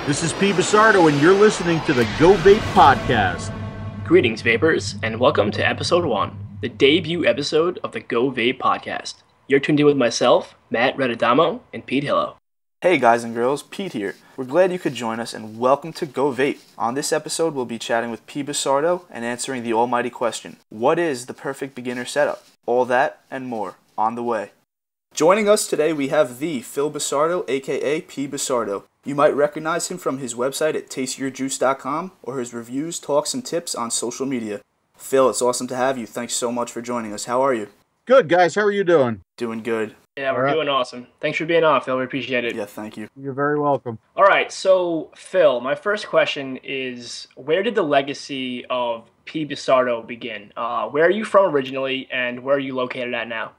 This is Pbusardo, and you're listening to the Go Vape Podcast. Greetings, vapors, and welcome to episode 1, the debut episode of the Go Vape Podcast. You're tuned in with myself, Matt Redadamo, and Pete Hillo. Hey guys and girls, Pete here. We're glad you could join us and welcome to Go Vape. On this episode, we'll be chatting with Pbusardo and answering the almighty question, what is the perfect beginner setup? All that and more on the way. Joining us today, we have the Pbusardo, aka Pbusardo. You might recognize him from his website at tasteyourjuice.com or his reviews, talks, and tips on social media. Phil, it's awesome to have you. Thanks so much for joining us. How are you? Good, guys. How are you doing? Doing good. Yeah, we're doing awesome. Thanks for being on, Phil. We appreciate it. Yeah, thank you. You're very welcome. All right, so Phil, my first question is, where did the legacy of Pbusardo begin? Where are you from originally, and where are you located at now?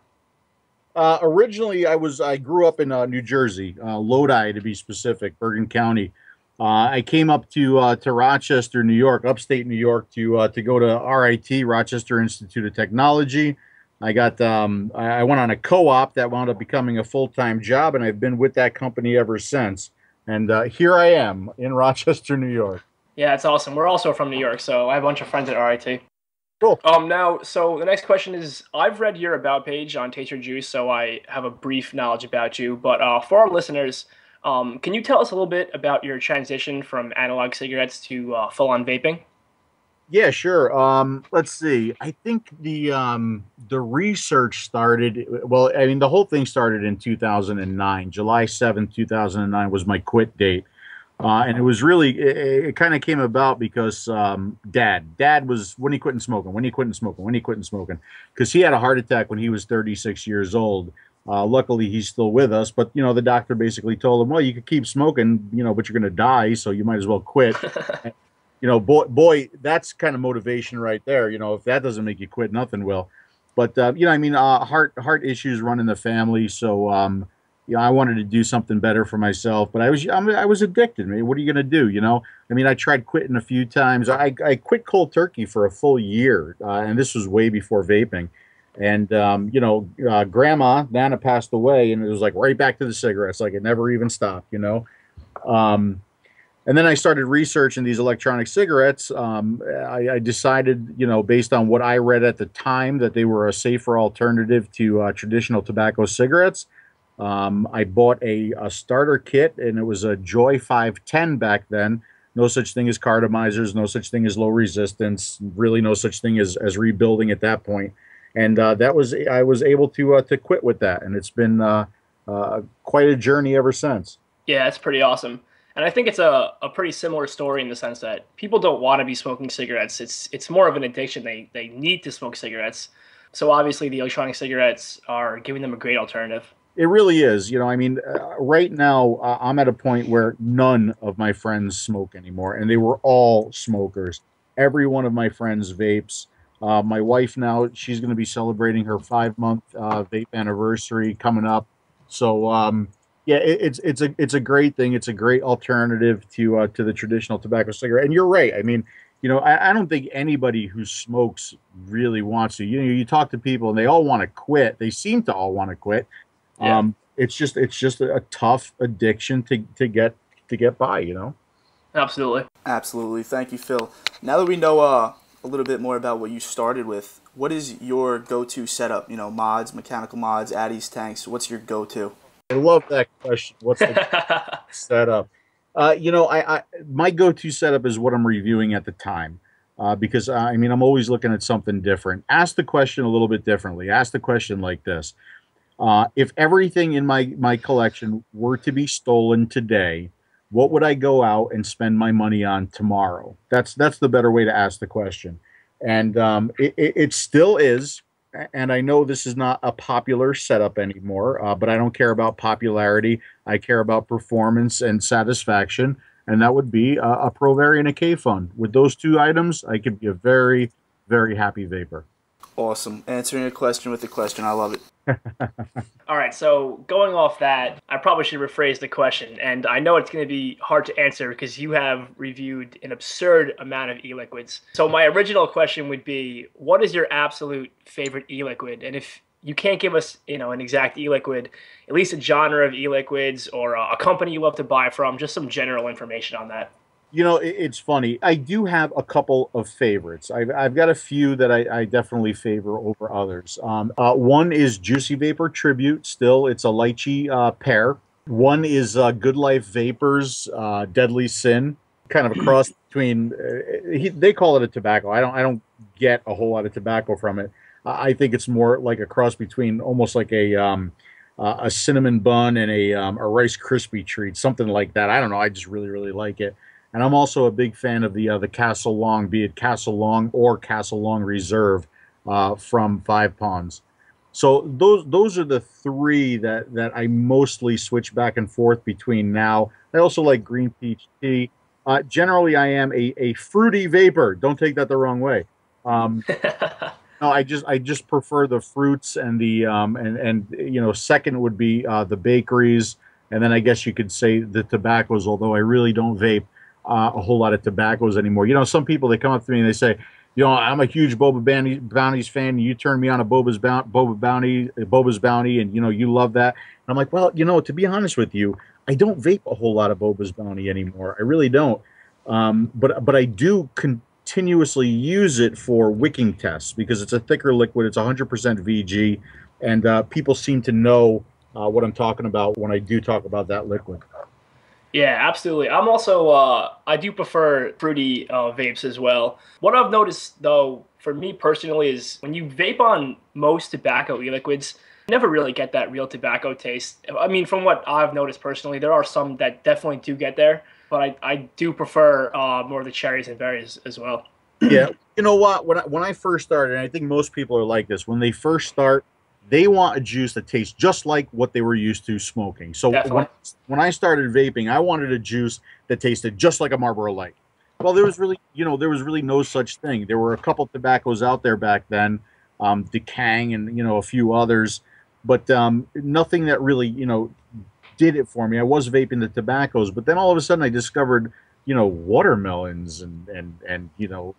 Originally, I grew up in New Jersey, Lodi to be specific, Bergen County. I came up to Rochester, New York, upstate New York, to go to RIT, Rochester Institute of Technology. I went on a co-op that wound up becoming a full-time job, and I've been with that company ever since. And here I am in Rochester, New York. Yeah, it's awesome. We're also from New York, so I have a bunch of friends at RIT. Cool. Now, so the next question is, I've read your About page on Taste Your Juice, so I have a brief knowledge about you. But for our listeners, can you tell us a little bit about your transition from analog cigarettes to full-on vaping? Yeah, sure. Let's see. I think the research started, well, I mean, the whole thing started in 2009. July 7th, 2009 was my quit date. And it was really, it kind of came about because Dad was, when he quitting smoking, because he had a heart attack when he was 36 years old. Luckily, he's still with us, but, you know, the doctor basically told him, well, you could keep smoking, you know, but you're going to die, so you might as well quit. You know, boy, that's kind of motivation right there. You know, if that doesn't make you quit, nothing will. But, you know, I mean, heart issues run in the family, so, you know, I wanted to do something better for myself, but I was addicted. I mean, what are you going to do? You know, I mean, I tried quitting a few times. I quit cold turkey for a full year, and this was way before vaping. And, you know, Grandma, Nana passed away, and it was like right back to the cigarettes. Like it never even stopped, you know. And then I started researching these electronic cigarettes. I decided, you know, based on what I read at the time, that they were a safer alternative to traditional tobacco cigarettes. I bought a starter kit, and it was a Joy 510 back then. No such thing as cartomizers, no such thing as low resistance, really no such thing as rebuilding at that point. And I was able to quit with that, and it's been quite a journey ever since. Yeah, it's pretty awesome. And I think it's a pretty similar story in the sense that people don't want to be smoking cigarettes. It's more of an addiction. They need to smoke cigarettes. So obviously the electronic cigarettes are giving them a great alternative. It really is. You know, I mean, right now I'm at a point where none of my friends smoke anymore, and they were all smokers. Every one of my friends vapes. My wife now, she's going to be celebrating her 5-month vape anniversary coming up. So, yeah, it's a great thing. It's a great alternative to the traditional tobacco cigarette. And you're right. I mean, you know, I don't think anybody who smokes really wants to. You know, you talk to people and they all want to quit. They seem to all want to quit. Yeah. It's just a tough addiction to get by, you know. Absolutely. Thank you, Phil. Now that we know a little bit more about what you started with, what is your go-to setup? You know, mods, mechanical mods, addies, tanks. What's your go-to? I love that question. What's the setup? You know, my go-to setup is what I'm reviewing at the time, because I mean, I'm always looking at something different. Ask the question a little bit differently. Ask the question like this. If everything in my collection were to be stolen today, what would I go out and spend my money on tomorrow? That's the better way to ask the question. And it still is. And I know this is not a popular setup anymore, but I don't care about popularity. I care about performance and satisfaction. And that would be a Pro Vari and a K-Fun. With those two items, I could be a very, very happy vapor. Awesome. Answering a question with a question. I love it. All right, so going off that, I probably should rephrase the question, and I know it's going to be hard to answer because you have reviewed an absurd amount of e-liquids. So my original question would be, what is your absolute favorite e-liquid? And if you can't give us, an exact e-liquid, at least a genre of e-liquids or a company you love to buy from, just some general information on that. It's funny. I do have a couple of favorites. I've got a few that I definitely favor over others. One is Juicy Vapor Tribute. Still, it's a lychee pear. One is Good Life Vapors Deadly Sin, kind of a cross between. They call it a tobacco. I don't get a whole lot of tobacco from it. I think it's more like a cross between almost like a cinnamon bun and a Rice Krispie treat, something like that. I don't know. I just really like it. And I'm also a big fan of the Castle Long, be it Castle Long or Castle Long Reserve from Five Ponds. So those are the three that I mostly switch back and forth between now. I also like green peach tea. Generally, I am a fruity vapor. Don't take that the wrong way. No, I just prefer the fruits and the second would be the bakeries, and then I guess you could say the tobaccos. Although I really don't vape a whole lot of tobaccos anymore. Some people, they come up to me and they say, I'm a huge Boba Bounties fan. You turned me on a Boba's Bounty, and you love that. And I'm like, well, to be honest with you, I don't vape a whole lot of Boba's Bounty anymore. I really don't. But I do continuously use it for wicking tests because it's a thicker liquid. It's 100% VG, and people seem to know what I'm talking about when I do talk about that liquid. Yeah, absolutely. I'm also, I do prefer fruity vapes as well. What I've noticed, though, for me personally, is when you vape on most tobacco e-liquids, you never really get that real tobacco taste. I mean, from what I've noticed personally, there are some that definitely do get there, but I do prefer more of the cherries and berries as well. Yeah, you know what? When I first started, and I think most people are like this, when they first start, they want a juice that tastes just like what they were used to smoking. So when I started vaping, I wanted a juice that tasted just like a Marlboro Light. Well, there was really no such thing. There were a couple tobaccos out there back then, Decang and a few others, but nothing that really did it for me. I was vaping the tobaccos, but then all of a sudden I discovered watermelons and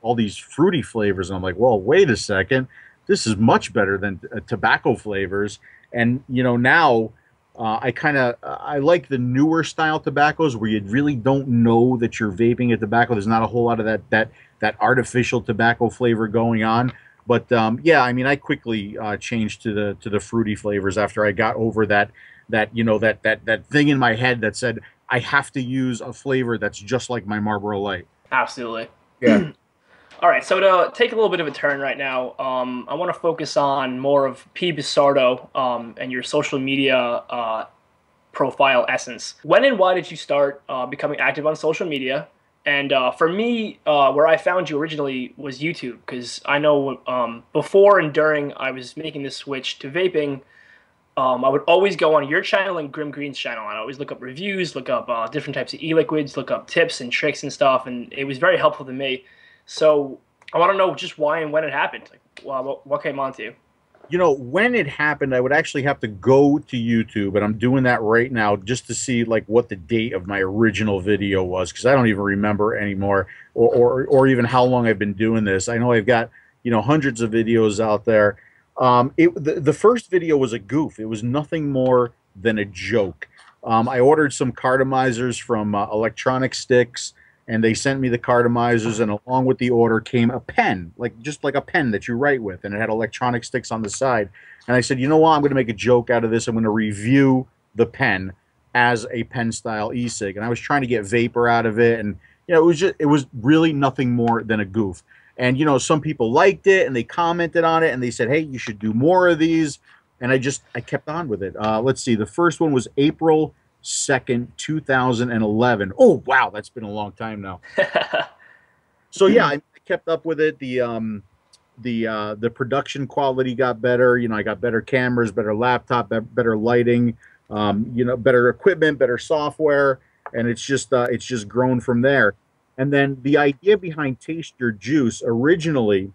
all these fruity flavors, and I'm like, well, wait a second. This is much better than tobacco flavors. And, now I like the newer style tobaccos where you really don't know that you're vaping a tobacco. There's not a whole lot of that artificial tobacco flavor going on. But yeah, I mean, I quickly changed to the fruity flavors after I got over that thing in my head that said I have to use a flavor that's just like my Marlboro Light. Absolutely. Yeah. All right, so to take a little bit of a turn right now, I want to focus on more of Pbusardo and your social media profile essence. When and why did you start becoming active on social media? And for me, where I found you originally was YouTube, because I know before and during I was making this switch to vaping, I would always go on your channel and Grim Green's channel, and I always look up reviews, look up different types of e-liquids, look up tips and tricks and stuff, and it was very helpful to me. So I want to know just why and when it happened. Like, what came on to you? When it happened, I would actually have to go to YouTube, and I'm doing that right now just to see like what the date of my original video was, because I don't even remember anymore, or even how long I've been doing this. I know I've got hundreds of videos out there. The first video was a goof. It was nothing more than a joke. I ordered some cartomizers from Electronic Sticks, and they sent me the cartomizers, and along with the order came a pen, just like a pen that you write with, and it had electronic sticks on the side. And I said, you know what, I'm going to make a joke out of this. I'm going to review the pen as a pen-style e-cig, and I was trying to get vapor out of it, and it was really nothing more than a goof. And some people liked it, and they commented on it, and they said, hey, you should do more of these. And I kept on with it. Let's see, the first one was April 2nd, 2011. Oh wow, that's been a long time now. So yeah, I kept up with it. The production quality got better. I got better cameras, better laptop, better lighting, better equipment, better software, and it's just grown from there. And then the idea behind Taste Your Juice, originally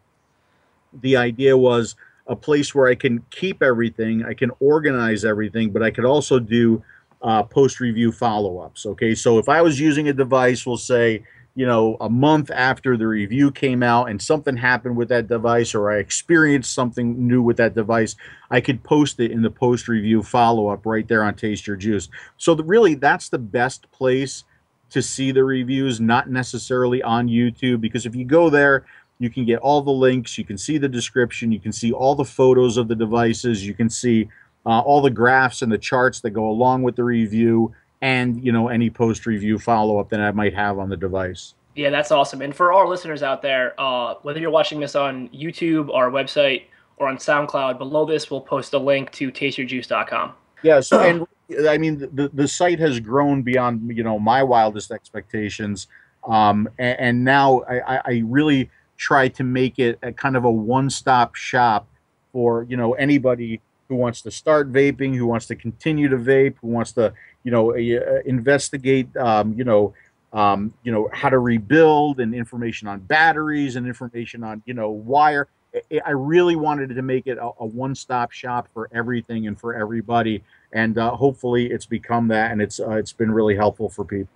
the idea was a place where I can keep everything, I can organize everything, but I could also do post-review follow-ups. Okay, so if I was using a device, we'll say, you know, a month after the review came out and something happened with that device, or I experienced something new with that device, I could post it in the post-review follow-up right there on Taste Your Juice. So really, that's the best place to see the reviews, not necessarily on YouTube, because if you go there, you can get all the links, you can see the description, you can see all the photos of the devices, you can see all the graphs and the charts that go along with the review, and, you know, any post-review follow-up that I might have on the device. Yeah, that's awesome. And for our listeners out there, whether you're watching this on YouTube, our website, or on SoundCloud, below this we'll post a link to tasteyourjuice.com. Yeah, so, and I mean, the site has grown beyond, you know, my wildest expectations, and now I really try to make it a kind of a one-stop shop for, you know, anybody who wants to start vaping, who wants to continue to vape, who wants to, you know, investigate, you know, how to rebuild, and information on batteries, and information on, you know, wire. I really wanted to make it a one-stop shop for everything and for everybody, and hopefully it's become that, and it's been really helpful for people.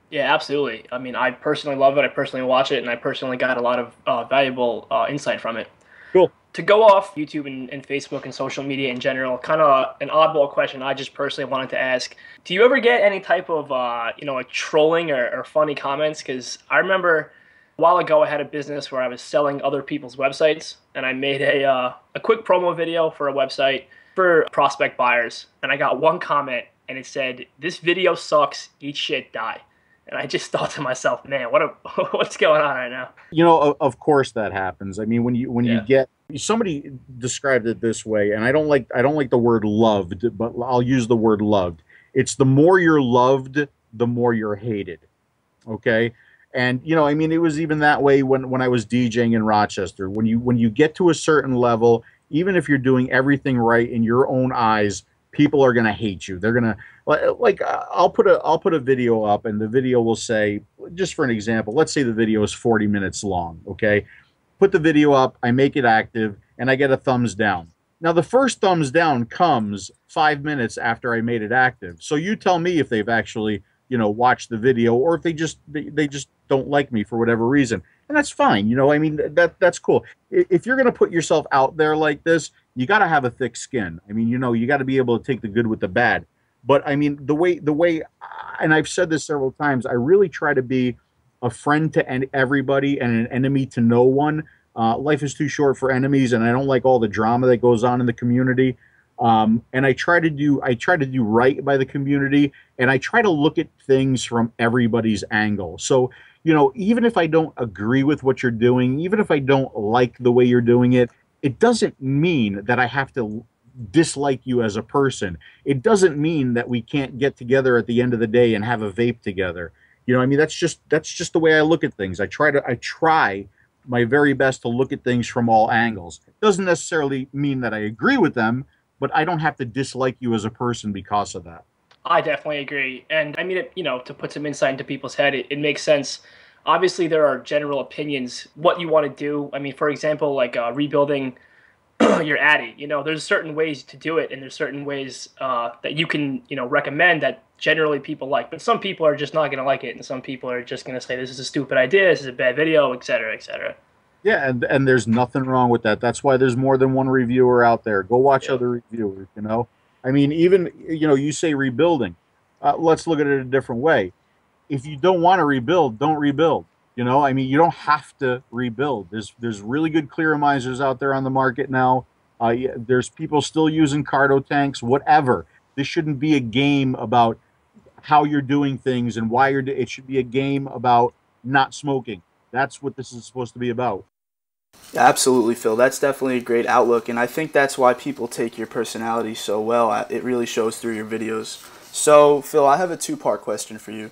Yeah, absolutely. I mean, I personally love it. I personally watch it, and I personally got a lot of valuable insight from it. Cool. To go off YouTube and Facebook and social media in general, kind of an oddball question I just personally wanted to ask. Do you ever get any type of, you know, trolling or funny comments? Because I remember a while ago I had a business where I was selling other people's websites, and I made a quick promo video for a website for prospect buyers. And I got one comment, and it said, "This video sucks, eat shit, die." And I just thought to myself, man, what's going on right now? You know, of course that happens. I mean, when you get, somebody described it this way, and I don't like the word loved, but I'll use the word loved. It's the more you're loved, the more you're hated. Okay? And, you know, I mean, it was even that way when I was DJing in Rochester. When you get to a certain level, even if you're doing everything right in your own eyes, people are going to hate you. They're going to, like, I'll put a video up, and the video will say, just for an example, let's say the video is 40 minutes long, okay? Put the video up, I make it active, and I get a thumbs down. Now, the first thumbs down comes 5 minutes after I made it active. So you tell me if they've actually, you know, watched the video, or if they just don't like me for whatever reason. And that's fine. You know, I mean, that's cool. If you're going to put yourself out there like this, you got to have a thick skin. I mean, you know, you got to be able to take the good with the bad. But I mean, the way, and I've said this several times, I really try to be a friend to everybody and an enemy to no one. Life is too short for enemies, and I don't like all the drama that goes on in the community. And I try to do right by the community, and I try to look at things from everybody's angle. So, you know, even if I don't agree with what you're doing, even if I don't like the way you're doing it, it doesn't mean that I have to dislike you as a person. It doesn't mean that we can't get together at the end of the day and have a vape together. You know, I mean, that's just the way I look at things. I try my very best to look at things from all angles. It doesn't necessarily mean that I agree with them, but I don't have to dislike you as a person because of that. I definitely agree. And I mean, you know, to put some insight into people's head, it makes sense. Obviously, there are general opinions, what you want to do. I mean, for example, like rebuilding your Addy, you know, there's certain ways to do it, and there's certain ways that you can, you know, recommend that generally people like. But some people are just not going to like it, and some people are just going to say, this is a stupid idea, this is a bad video, et cetera, et cetera. Yeah, and there's nothing wrong with that. That's why there's more than one reviewer out there. Go watch other reviewers, you know. I mean, even, you know, you say rebuilding. Let's look at it a different way. If you don't want to rebuild, don't rebuild. You know, I mean, you don't have to rebuild. There's really good clearamizers out there on the market now. There's people still using cardo tanks, whatever. This shouldn't be a game about how you're doing things and why you're it should be a game about not smoking. That's what this is supposed to be about. Absolutely, Phil. That's definitely a great outlook, and I think that's why people take your personality so well. It really shows through your videos. So, Phil, I have a two-part question for you.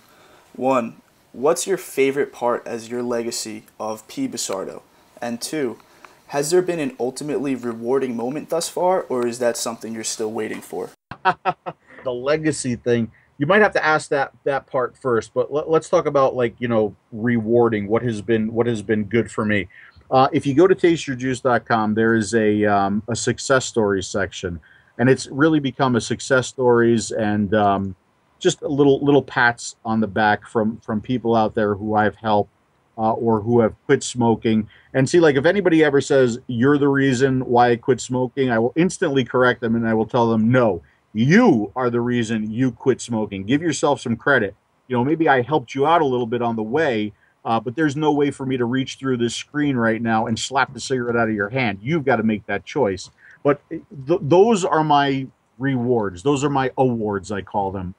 One, what's your favorite part as your legacy of Pbusardo? And two, has there been an ultimately rewarding moment thus far, or is that something you're still waiting for? The legacy thing, you might have to ask that part first, but let's talk about, like, you know, rewarding, what has been good for me. If you go to tasteyourjuice.com, there is a success stories section, and it's really become a success stories and just a little pats on the back from people out there who I've helped or who have quit smoking. And see, like if anybody ever says, you're the reason why I quit smoking, I will instantly correct them and I will tell them, no, you are the reason you quit smoking. Give yourself some credit. You know, maybe I helped you out a little bit on the way, but there's no way for me to reach through this screen right now and slap the cigarette out of your hand. You've got to make that choice. But those are my rewards. Those are my awards, I call them.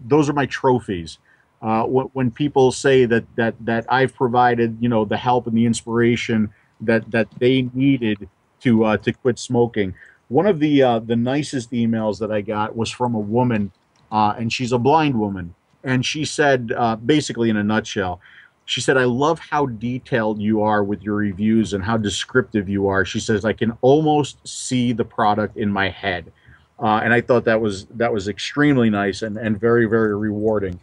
Those are my trophies. When people say that I've provided, you know, the help and the inspiration that they needed to quit smoking. One of the nicest emails that I got was from a woman, and she's a blind woman, and she said, basically in a nutshell, she said, I love how detailed you are with your reviews and how descriptive you are. She says, I can almost see the product in my head. And I thought that was extremely nice and very, very rewarding.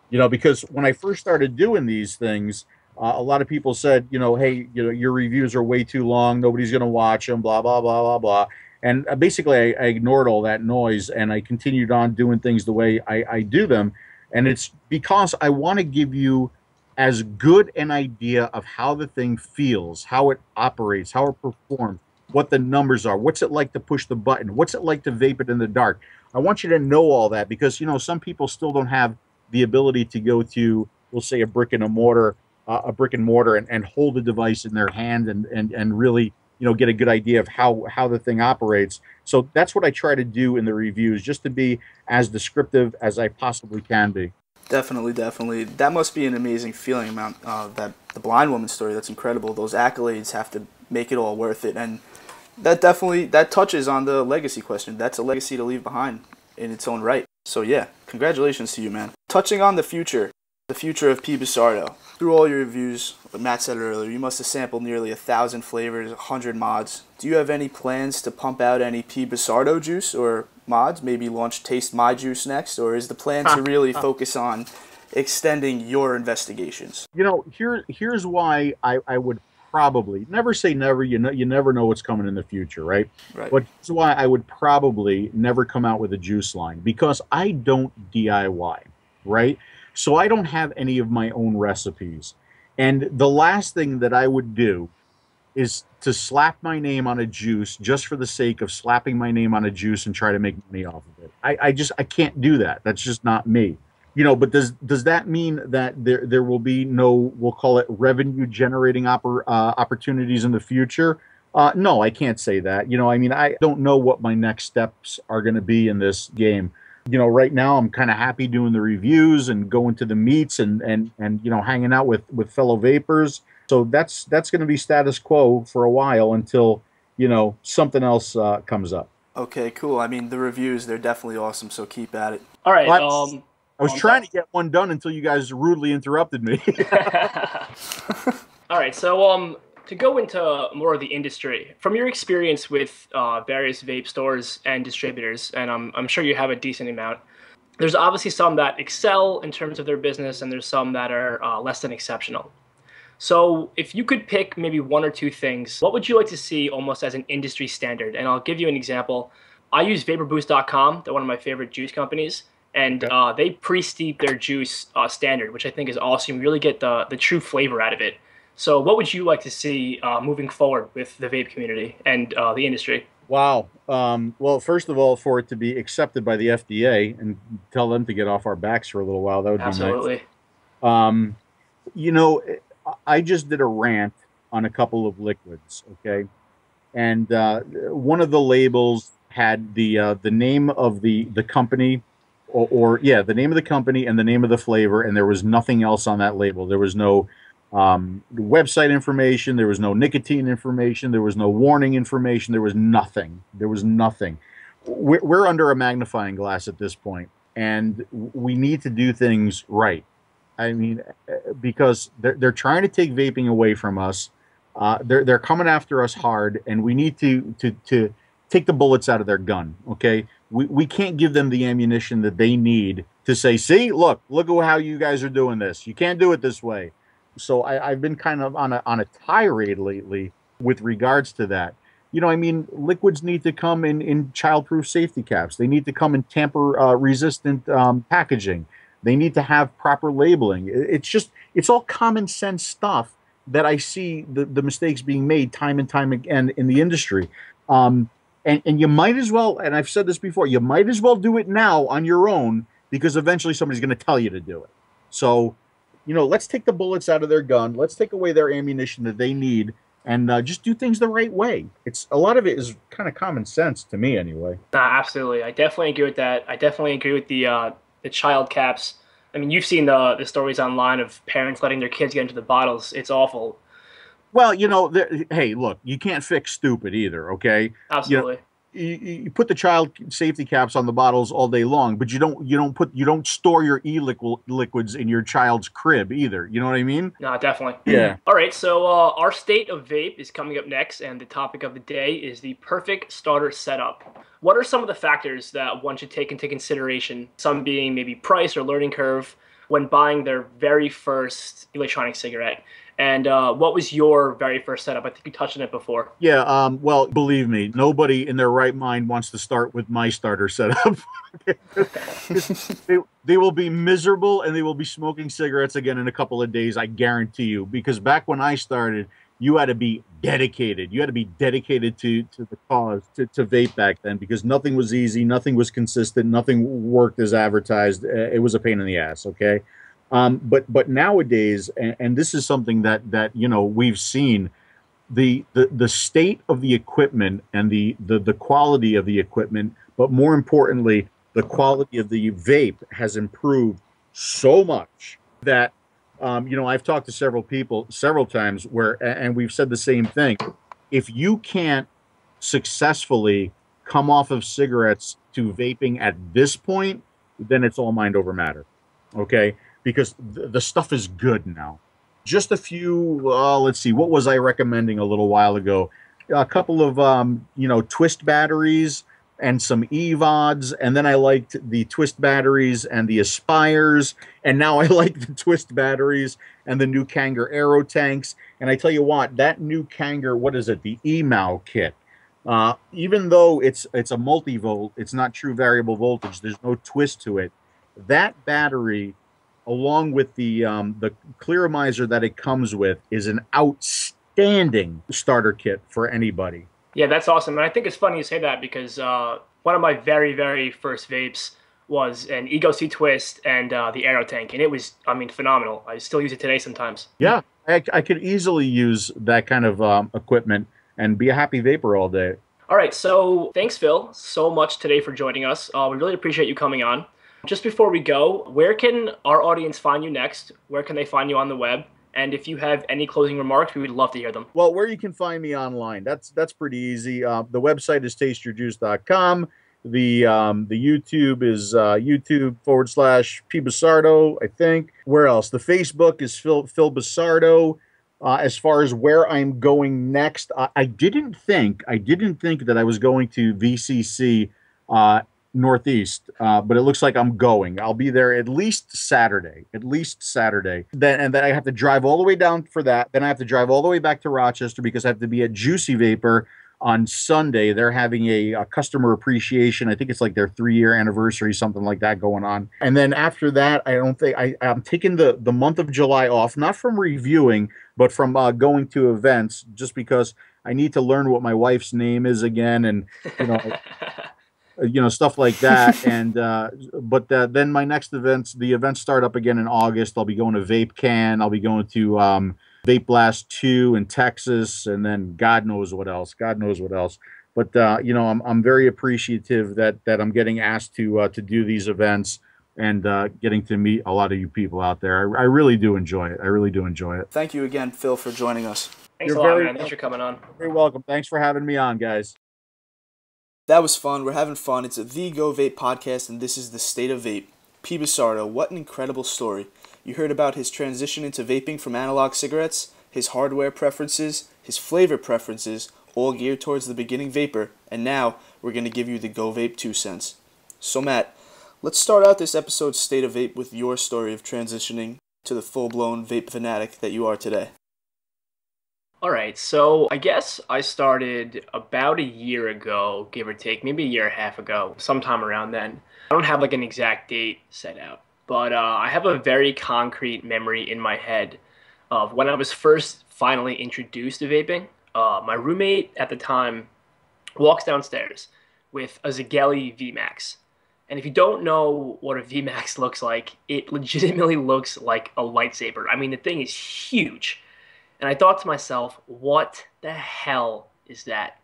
You know, because when I first started doing these things, a lot of people said, you know, hey, you know, your reviews are way too long. Nobody's going to watch them, blah, blah, blah, blah, blah. And basically, I ignored all that noise and I continued on doing things the way I do them. And it's because I want to give you as good an idea of how the thing feels, how it operates, how it performs, what the numbers are, what's it like to push the button, what's it like to vape it in the dark. I want you to know all that because, you know, some people still don't have the ability to go to, we'll say, a brick and mortar and hold the device in their hand and really, you know, get a good idea of how the thing operates. So that's what I try to do in the reviews, just to be as descriptive as I possibly can be. Definitely. That must be an amazing feeling, that the blind woman story. That's incredible. Those accolades have to make it all worth it. And that touches on the legacy question. That's a legacy to leave behind in its own right. So yeah, congratulations to you, man. Touching on the future of Pbusardo. Through all your reviews, what Matt said earlier, you must have sampled nearly 1,000 flavors, 100 mods. Do you have any plans to pump out any Pbusardo juice or mods? Maybe launch Taste My Juice next? Or is the plan to really focus on extending your investigations? You know, here's why I would probably never say never. You never know what's coming in the future, right? Right. But that's why I would probably never come out with a juice line, because I don't DIY, right? So I don't have any of my own recipes. And the last thing that I would do is to slap my name on a juice just for the sake of slapping my name on a juice and try to make money off of it. I can't do that. That's just not me. You know, but does that mean that there will be no, we'll call it, revenue generating opportunities in the future? No, I can't say that. You know, I mean, I don't know what my next steps are going to be in this game. You know, right now I'm kind of happy doing the reviews and going to the meets and you know, hanging out with fellow vapors. So that's going to be status quo for a while until, you know, something else comes up. Okay, cool. I mean, the reviews, they're definitely awesome, so keep at it. All right. I was trying to get one done until you guys rudely interrupted me. All right. So to go into more of the industry, from your experience with various vape stores and distributors, and I'm sure you have a decent amount, there's obviously some that excel in terms of their business, and there's some that are less than exceptional. So if you could pick maybe one or two things, what would you like to see almost as an industry standard? And I'll give you an example. I use VaporBoost.com. They're one of my favorite juice companies. And they pre-steep their juice standard, which I think is awesome. You really get the true flavor out of it. So what would you like to see moving forward with the vape community and the industry? Wow. Well, first of all, for it to be accepted by the FDA and tell them to get off our backs for a little while, that would be nice. Absolutely. You know, I just did a rant on a couple of liquids, okay? And one of the labels had the name of the company, the name of the company and the name of the flavor, and there was nothing else on that label. There was no website information, there was no nicotine information, there was no warning information, there was nothing. There was nothing. We're under a magnifying glass at this point, and we need to do things right. I mean, because they're trying to take vaping away from us. They're coming after us hard, and we need to take the bullets out of their gun, okay? We can't give them the ammunition that they need to say, see, look at how you guys are doing this. You can't do it this way. So I've been kind of on a tirade lately with regards to that. You know, I mean, liquids need to come in childproof safety caps. They need to come in tamper-resistant packaging. They need to have proper labeling. It's all common sense stuff that I see the mistakes being made time and time again in the industry. And you might as well, and I've said this before, you might as well do it now on your own, because eventually somebody's going to tell you to do it. So, let's take the bullets out of their gun. Let's take away their ammunition that they need, and just do things the right way. A lot of it is kind of common sense to me, anyway. Absolutely, I definitely agree with that. I definitely agree with the child caps. I mean, you've seen the stories online of parents letting their kids get into the bottles. It's awful. Well, hey, look, you can't fix stupid either, okay? Absolutely. You put the child safety caps on the bottles all day long, but you don't store your liquids in your child's crib either. You know what I mean? No, definitely. Yeah. All right, so our State of Vape is coming up next, and the topic of the day is the perfect starter setup. What are some of the factors that one should take into consideration, some being maybe price or learning curve, when buying their very first electronic cigarette? And what was your very first setup? I think you touched on it before. Yeah, well, believe me, nobody in their right mind wants to start with my starter setup. They will be miserable, and they will be smoking cigarettes again in a couple of days, I guarantee you. Because back when I started, you had to be dedicated. You had to be dedicated to the cause, to vape back then, because nothing was easy, nothing was consistent, nothing worked as advertised. It was a pain in the ass, okay? But nowadays, and this is something that we've seen, the state of the equipment and the quality of the equipment, but more importantly, the quality of the vape has improved so much that I've talked to several people several times and we've said the same thing. If you can't successfully come off of cigarettes to vaping at this point, then it's all mind over matter. Okay. Because the stuff is good now. Just a few, let's see, what was I recommending a little while ago? A couple of, twist batteries and some EVODs. And then I liked the twist batteries and the Aspires. And now I like the twist batteries and the new Kanger Aero tanks. And I tell you what, that new Kanger, what is it? The EMAU kit. Even though it's a multi-volt, it's not true variable voltage. There's no twist to it. That battery, along with the clearomizer that it comes with, is an outstanding starter kit for anybody. Yeah, that's awesome. And I think it's funny you say that, because one of my very, very first vapes was an Ego C Twist and the Aero Tank. And it was, phenomenal. I still use it today sometimes. Yeah, I could easily use that kind of equipment and be a happy vapor all day. All right, so thanks, Phil, so much today for joining us. We really appreciate you coming on. Just before we go, where can our audience find you next? Where can they find you on the web? And if you have any closing remarks, we would love to hear them. Well, where you can find me online, that's pretty easy. The website is tasteyourjuice.com. The YouTube is YouTube.com/Pbusardo, I think. Where else? The Facebook is Phil Busardo. As far as where I'm going next, I didn't think that I was going to VCC Northeast, but it looks like I'm going. I'll be there at least Saturday. Then I have to drive all the way down for that. Then I have to drive all the way back to Rochester because I have to be at Juicy Vapor on Sunday. They're having a customer appreciation. I think it's like their 3-year anniversary, something like that going on. And then after that, I'm taking the month of July off, not from reviewing, but from going to events, just because I need to learn what my wife's name is again, and stuff like that. And but then my next the events start up again in August. I'll be going to Vape Can. I'll be going to Vape Blast 2 in Texas, and then God knows what else. But I'm very appreciative that I'm getting asked to do these events and getting to meet a lot of you people out there. I really do enjoy it. Thank you again, Phil, for joining us. Thanks a lot, man. Thanks for coming on. You're welcome. Thanks for having me on, guys. That was fun. We're having fun. It's the Go Vape Podcast, and this is the State of Vape. Pbusardo, what an incredible story. You heard about his transition into vaping from analog cigarettes, his hardware preferences, his flavor preferences, all geared towards the beginning vapor, and now we're going to give you the Go Vape 2 cents. So Matt, let's start out this episode's State of Vape with your story of transitioning to the full-blown vape fanatic that you are today. All right, so I guess I started about a year ago, give or take, maybe a year and a half ago, sometime around then. I don't have like an exact date set out, but I have a very concrete memory in my head of when I was first finally introduced to vaping. My roommate at the time walks downstairs with a Zigelli VMAX. And if you don't know what a VMAX looks like, it legitimately looks like a lightsaber. I mean, the thing is huge. And I thought to myself, what the hell is that?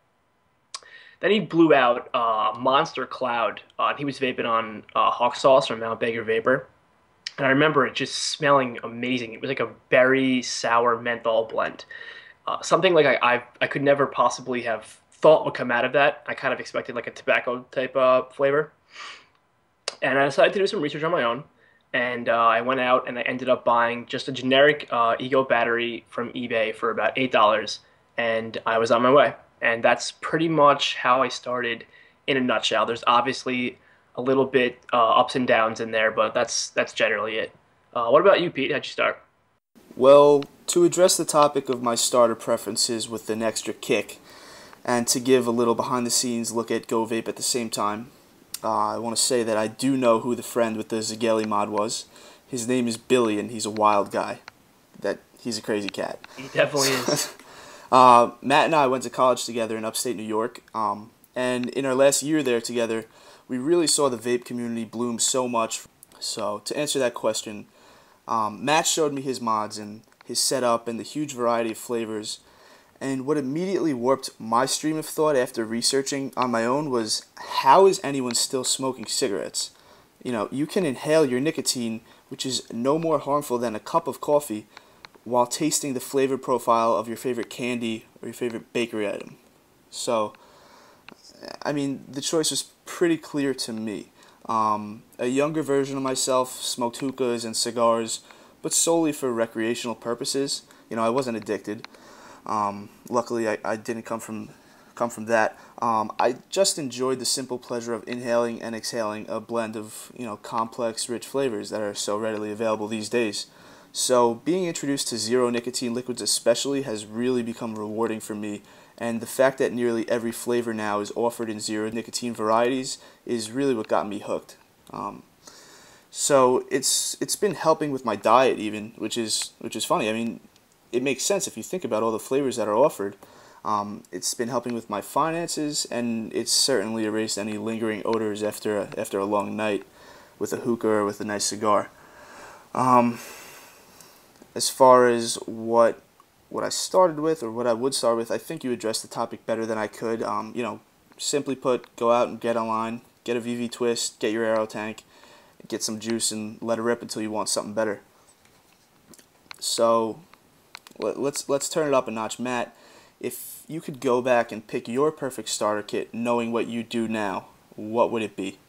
Then he blew out a Monster Cloud. He was vaping on Hawk Sauce from Mount Baker Vapor. And I remember it just smelling amazing. It was like a berry sour menthol blend. Something like I could never possibly have thought would come out of that. I kind of expected like a tobacco type flavor. And I decided to do some research on my own. And I went out and I ended up buying just a generic Ego battery from eBay for about $8. And I was on my way. And that's pretty much how I started in a nutshell. There's obviously a little bit ups and downs in there, but that's generally it. What about you, Pete? How'd you start? Well, to address the topic of my starter preferences with an extra kick, and to give a little behind-the-scenes look at Go Vape at the same time, I want to say that I do know who the friend with the Zigelli mod was. His name is Billy, and he's a wild guy. He's a crazy cat. He definitely is. Matt and I went to college together in upstate New York, and in our last year there together, we really saw the vape community bloom so much. So to answer that question, Matt showed me his mods and his setup and the huge variety of flavors. And what immediately warped my stream of thought after researching on my own was, how is anyone still smoking cigarettes? You know, you can inhale your nicotine, which is no more harmful than a cup of coffee, while tasting the flavor profile of your favorite candy or your favorite bakery item. So, I mean, the choice was pretty clear to me. A younger version of myself smoked hookahs and cigars, but solely for recreational purposes. You know, I wasn't addicted. Luckily, I didn't come from that. I just enjoyed the simple pleasure of inhaling and exhaling a blend of, complex, rich flavors that are so readily available these days. So being introduced to zero nicotine liquids especially has really become rewarding for me, and the fact that nearly every flavor now is offered in zero nicotine varieties is really what got me hooked. So it's been helping with my diet even, which is funny. I mean, it makes sense if you think about all the flavors that are offered. It's been helping with my finances, and it's certainly erased any lingering odors after a long night with a hookah or with a nice cigar. As far as what I started with, or what I would start with, I think you addressed the topic better than I could. Simply put, go out and get online, get a VV twist, get your aero tank, get some juice, and let it rip until you want something better. So let's turn it up a notch. Matt, if you could go back and pick your perfect starter kit knowing what you do now, what would it be?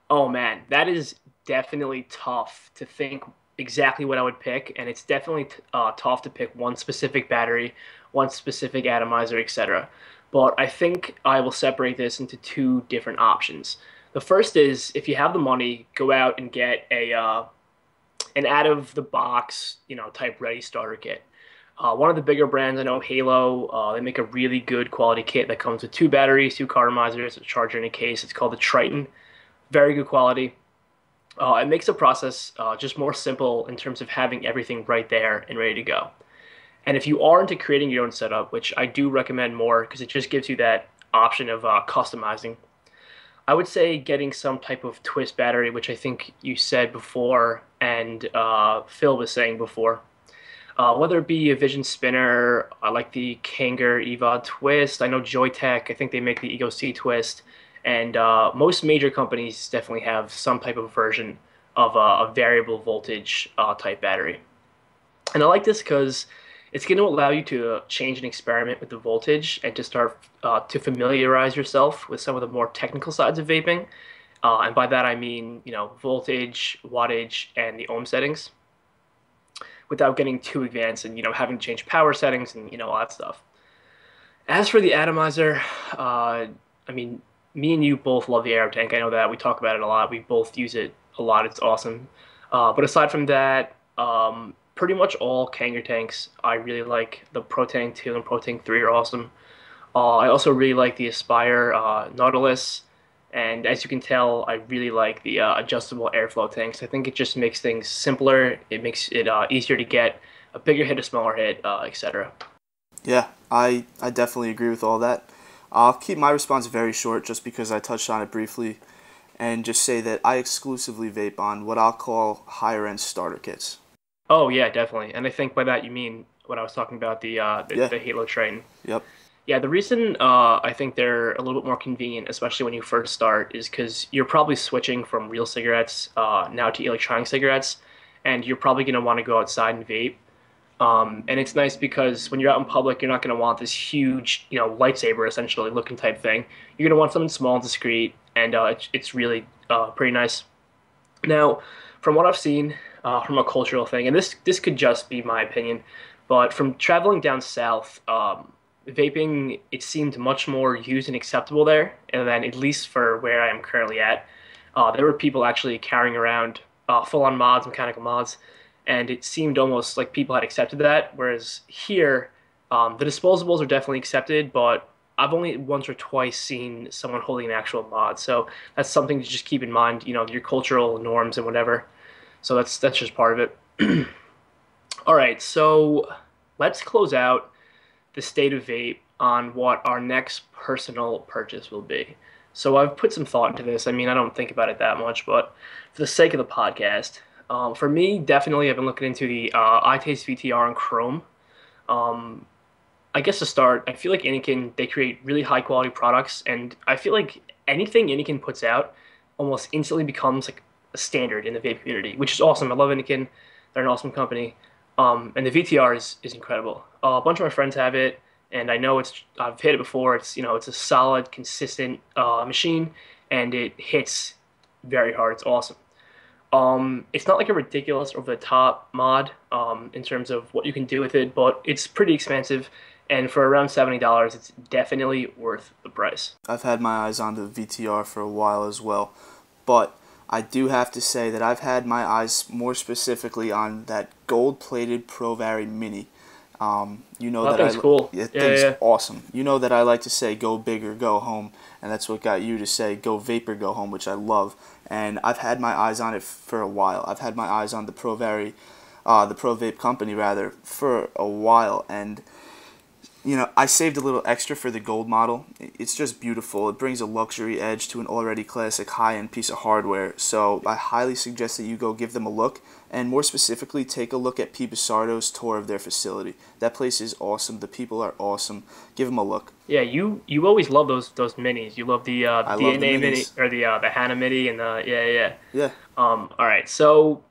Oh man, that is definitely tough to think exactly what I would pick, and it's definitely tough to pick one specific battery, one specific atomizer, etc. But I think I will separate this into two different options. The first is, if you have the money, go out and get an out-of-the-box, type ready starter kit. One of the bigger brands, I know, Halo, they make a really good quality kit that comes with 2 batteries, 2 cartomizers, a charger, and a case. It's called the Triton. Very good quality. It makes the process just more simple in terms of having everything right there and ready to go. And if you are into creating your own setup, which I do recommend more because it just gives you that option of customizing, I would say getting some type of twist battery, which I think you said before and Phil was saying before. Whether it be a Vision Spinner, I like the Kanger EVOD Twist. I know Joytech, I think they make the Ego C Twist. And most major companies definitely have some type of version of a variable voltage type battery. And I like this because it's going to allow you to change and experiment with the voltage and to start to familiarize yourself with some of the more technical sides of vaping. And by that I mean, voltage, wattage, and the ohm settings, without getting too advanced and, having to change power settings and, all that stuff. As for the atomizer, me and you both love the Aero Tank. I know that. We talk about it a lot. We both use it a lot. It's awesome. But aside from that, pretty much all Kanger tanks I really like. The Pro Tank 2 and Pro Tank 3 are awesome. I also really like the Aspire Nautilus. And as you can tell, I really like the adjustable airflow tanks. I think it just makes things simpler. It makes it easier to get a bigger hit, a smaller hit, etc. Yeah, I definitely agree with all that. I'll keep my response very short just because I touched on it briefly, and just say that I exclusively vape on what I'll call higher end starter kits. Oh yeah, definitely. And I think by that you mean when I was talking about the Halo train. Yep. Yeah, the reason I think they're a little bit more convenient, especially when you first start, is because you're probably switching from real cigarettes now to electronic cigarettes, and you're probably going to want to go outside and vape. And it's nice because when you're out in public, you're not going to want this huge, lightsaber essentially looking type thing. You're going to want something small and discreet, and it's really pretty nice. Now, from what I've seen, from a cultural thing, and this could just be my opinion, but from traveling down south, vaping, it seemed much more used and acceptable there, and then at least for where I am currently at, there were people actually carrying around full-on mods, mechanical mods, and it seemed almost like people had accepted that, whereas here, the disposables are definitely accepted, but I've only once or twice seen someone holding an actual mod, so that's something to just keep in mind, your cultural norms and whatever. So that's just part of it. All right, so let's close out the State of Vape on what our next personal purchase will be. So I've put some thought into this. I mean, I don't think about it that much, but for the sake of the podcast, for me, definitely I've been looking into the iTaste VTR and Chrome. I guess to start, I feel like Anakin, they create really high quality products, and I feel like anything Anakin puts out almost instantly becomes like a standard in the vape community, which is awesome. I love Anakin. They're an awesome company. And the VTR is incredible. A bunch of my friends have it, and I know I've hit it before. It's a solid, consistent machine, and it hits very hard. It's awesome. It's not like a ridiculous over the top mod in terms of what you can do with it, but it's pretty expensive, and for around $70, it's definitely worth the price. I've had my eyes on the VTR for a while as well, but I do have to say that I've had my eyes more specifically on that gold-plated ProVary Mini. That thing's cool. That thing's awesome. You know that I like to say go big or go home, and that's what got you to say go vape or go home, which I love. And I've had my eyes on it for a while. I've had my eyes on the ProVary, the Pro Vape company rather, for a while, and I saved a little extra for the gold model. It's just beautiful. It brings a luxury edge to an already classic high-end piece of hardware. So I highly suggest that you go give them a look, and more specifically, take a look at Pbusardo's tour of their facility. That place is awesome. The people are awesome. Give them a look. Yeah, you always love those minis. You love the DNA mini or the Hana mini and the Yeah. All right, so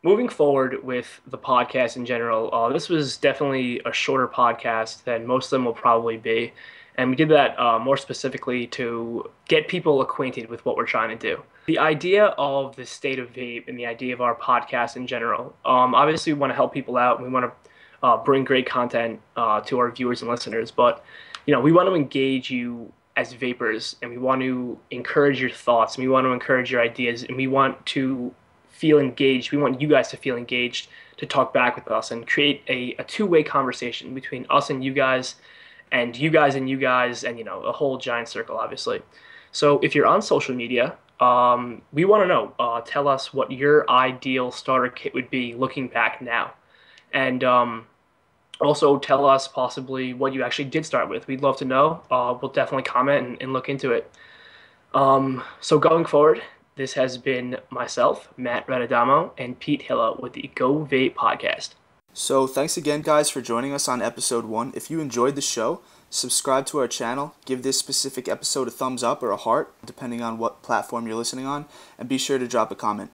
moving forward with the podcast in general, this was definitely a shorter podcast than most of them will probably be. And we did that more specifically to get people acquainted with what we're trying to do. The idea of the State of Vape and the idea of our podcast in general, obviously we want to help people out. And we want to bring great content to our viewers and listeners. But, we want to engage you as vapors, and we want to encourage your thoughts, and we want to encourage your ideas, and we want to feel engaged. We want you guys to feel engaged, to talk back with us and create a two-way conversation between us and you guys, and you guys and you guys, and a whole giant circle, obviously. So if you're on social media, we want to know. Tell us what your ideal starter kit would be looking back now, and also tell us possibly what you actually did start with. We'd love to know. We'll definitely comment and look into it. So going forward, this has been myself, Matt Radadamo, and Pete Hilla with the Go Vape Podcast. So thanks again, guys, for joining us on episode 1. If you enjoyed the show, subscribe to our channel, give this specific episode a thumbs up or a heart, depending on what platform you're listening on, and be sure to drop a comment.